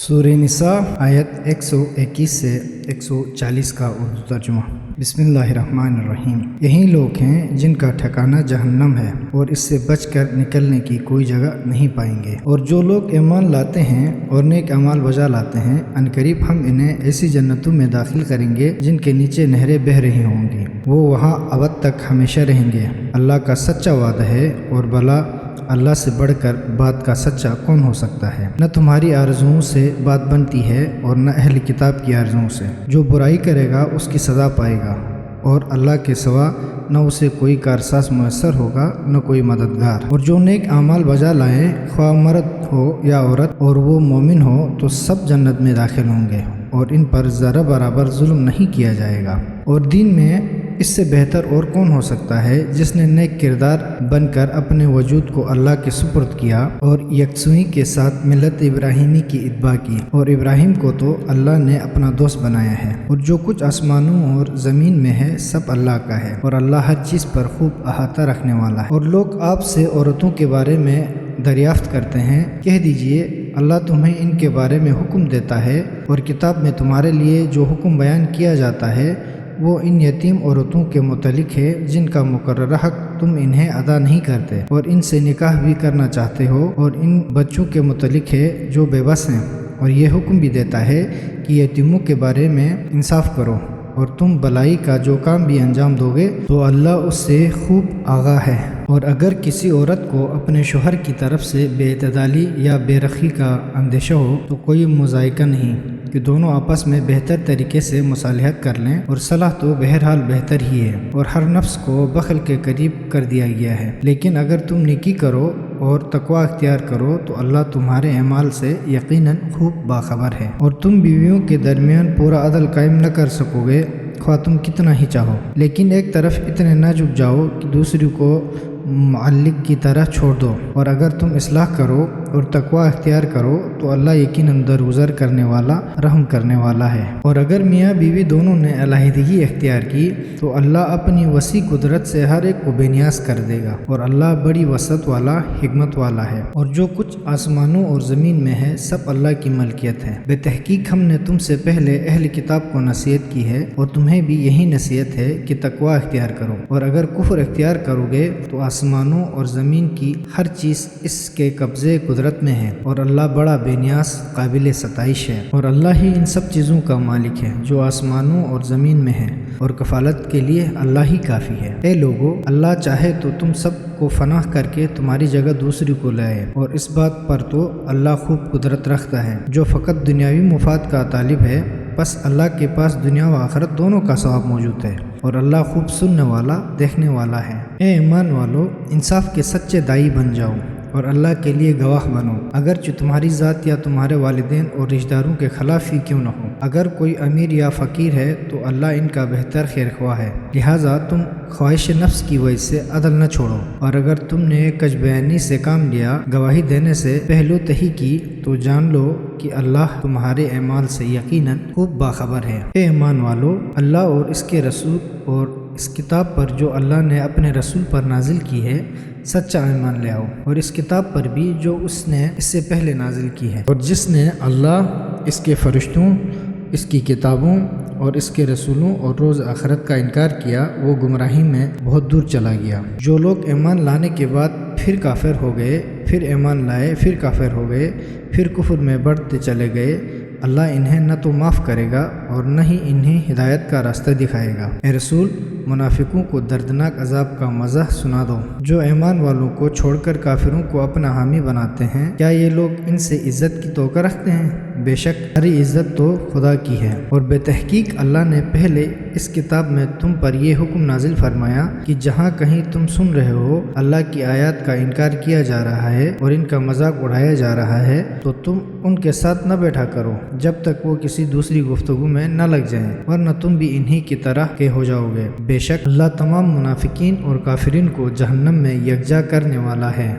سورہ نساء آیت 121 سے 140 کا اردو ترجمہ۔ بسم اللہ الرحمن الرحیم۔ یہی لوگ ہیں جن کا ٹھکانہ جہنم ہے اور اس سے بچ کر نکلنے کی کوئی جگہ نہیں پائیں گے۔ اور جو لوگ ایمان لاتے ہیں اور نیک اعمال بجا لاتے ہیں، عنقریب ہم انہیں ایسی جنتوں میں داخل کریں گے جن کے نیچے نہریں بہہ رہی ہوں گی، وہ وہاں ابد تک ہمیشہ رہیں گے۔ اللہ کا سچا وعدہ ہے، اور بھلا اللہ سے بڑھ کر بات کا سچا کون ہو سکتا ہے؟ نہ تمہاری آرزوؤں سے بات بنتی ہے اور نہ اہل کتاب کی آرزوؤں سے۔ جو برائی کرے گا اس کی سزا پائے گا، اور اللہ کے سوا نہ اسے کوئی کارساز میسر ہوگا نہ کوئی مددگار۔ اور جو نیک اعمال بجا لائے، خواہ مرد ہو یا عورت، اور وہ مومن ہو، تو سب جنت میں داخل ہوں گے، اور ان پر ذرہ برابر ظلم نہیں کیا جائے گا۔ اور دین میں اس سے بہتر اور کون ہو سکتا ہے جس نے نیک کردار بن کر اپنے وجود کو اللہ کے سپرد کیا اور یکسوئی کے ساتھ ملت ابراہیمی کی اتباع کی۔ اور ابراہیم کو تو اللہ نے اپنا دوست بنایا ہے۔ اور جو کچھ آسمانوں اور زمین میں ہے سب اللہ کا ہے، اور اللہ ہر چیز پر خوب احاطہ رکھنے والا ہے۔ اور لوگ آپ سے عورتوں کے بارے میں دریافت کرتے ہیں، کہہ دیجئے اللہ تمہیں ان کے بارے میں حکم دیتا ہے، اور کتاب میں تمہارے لیے جو حکم بیان کیا جاتا ہے وہ ان یتیم عورتوں کے متعلق ہے جن کا مقررہ حق تم انہیں ادا نہیں کرتے اور ان سے نکاح بھی کرنا چاہتے ہو، اور ان بچوں کے متعلق ہے جو بے بس ہیں۔ اور یہ حکم بھی دیتا ہے کہ یتیموں کے بارے میں انصاف کرو، اور تم بلائی کا جو کام بھی انجام دو گے تو اللہ اس سے خوب آگاہ ہے۔ اور اگر کسی عورت کو اپنے شوہر کی طرف سے بے اعتدالی یا بے رخی کا اندیشہ ہو تو کوئی مذائقہ نہیں کہ دونوں آپس میں بہتر طریقے سے مصالحت کر لیں، اور صلاح تو بہرحال بہتر ہی ہے، اور ہر نفس کو بخل کے قریب کر دیا گیا ہے۔ لیکن اگر تم نیکی کرو اور تقوی اختیار کرو تو اللہ تمہارے اعمال سے یقیناً خوب باخبر ہے۔ اور تم بیویوں کے درمیان پورا عدل قائم نہ کر سکو گے خواہ تم کتنا ہی چاہو، لیکن ایک طرف اتنے نہ جھک جاؤ کہ دوسری کو معلق کی طرح چھوڑ دو۔ اور اگر تم اصلاح کرو اور تقوی اختیار کرو تو اللہ یقیناً درگزر کرنے والا، رحم کرنے والا ہے۔ اور اگر میاں بیوی دونوں نے علیحدگی اختیار کی تو اللہ اپنی وسیع قدرت سے ہر ایک کو بے نیاز کر دے گا، اور اللہ بڑی وسعت والا، حکمت والا ہے۔ اور جو کچھ آسمانوں اور زمین میں ہے سب اللہ کی ملکیت ہے۔ بے تحقیق ہم نے تم سے پہلے اہل کتاب کو نصیحت کی ہے، اور تمہیں بھی یہی نصیحت ہے کہ تقوی اختیار کرو۔ اور اگر کفر اختیار کرو گے تو آسمانوں اور زمین کی ہر چیز اس کے قبضے قدرت میں ہے، اور اللہ بڑا بے نیاز، قابل ستائش ہے۔ اور اللہ ہی ان سب چیزوں کا مالک ہے جو آسمانوں اور زمین میں ہے، اور کفالت کے لیے اللہ ہی کافی ہے۔ اے لوگو، اللہ چاہے تو تم سب کو فنا کر کے تمہاری جگہ دوسری کو لائے، اور اس بات پر تو اللہ خوب قدرت رکھتا ہے۔ جو فقط دنیاوی مفاد کا طالب ہے، بس اللہ کے پاس دنیا و آخرت دونوں کا ثواب موجود ہے، اور اللہ خوب سننے والا، دیکھنے والا ہے۔ اے ایمان والو، انصاف کے سچے دائی بن جاؤ اور اللہ کے لیے گواہ بنو، اگرچہ تمہاری ذات یا تمہارے والدین اور رشتہ داروں کے خلاف ہی کیوں نہ ہو۔ اگر کوئی امیر یا فقیر ہے تو اللہ ان کا بہتر خیر خواہ ہے، لہٰذا تم خواہش نفس کی وجہ سے عدل نہ چھوڑو۔ اور اگر تم نے کج بیانی سے کام لیا، گواہی دینے سے پہلو تہی کی، تو جان لو کہ اللہ تمہارے اعمال سے یقیناً خوب باخبر ہے۔ اے ایمان والو، اللہ اور اس کے رسول اور اس کتاب پر جو اللہ نے اپنے رسول پر نازل کی ہے سچا ایمان لے آؤ، اور اس کتاب پر بھی جو اس نے اس سے پہلے نازل کی ہے۔ اور جس نے اللہ، اس کے فرشتوں، اس کی کتابوں اور اس کے رسولوں اور روز آخرت کا انکار کیا، وہ گمراہی میں بہت دور چلا گیا۔ جو لوگ ایمان لانے کے بعد پھر کافر ہو گئے، پھر ایمان لائے، پھر کافر ہو گئے، پھر کفر میں بڑھتے چلے گئے، اللہ انہیں نہ تو معاف کرے گا اور نہ ہی انہیں ہدایت کا راستہ دکھائے گا۔ اے رسول، منافقوں کو دردناک عذاب کا مزہ سنا دو۔ جو ایمان والوں کو چھوڑ کر کافروں کو اپنا حامی بناتے ہیں، کیا یہ لوگ ان سے عزت کی توقع رکھتے ہیں؟ بے شک ساری عزت تو خدا کی ہے۔ اور بے تحقیق اللہ نے پہلے اس کتاب میں تم پر یہ حکم نازل فرمایا کہ جہاں کہیں تم سن رہے ہو اللہ کی آیات کا انکار کیا جا رہا ہے اور ان کا مذاق اڑایا جا رہا ہے، تو تم ان کے ساتھ نہ بیٹھا کرو جب تک وہ کسی دوسری گفتگو میں نہ لگ جائیں، ورنہ تم بھی انہی کی طرح کے ہو جاؤ گے۔ بے شک اللہ تمام منافقین اور کافرین کو جہنم میں یکجا کرنے والا ہے۔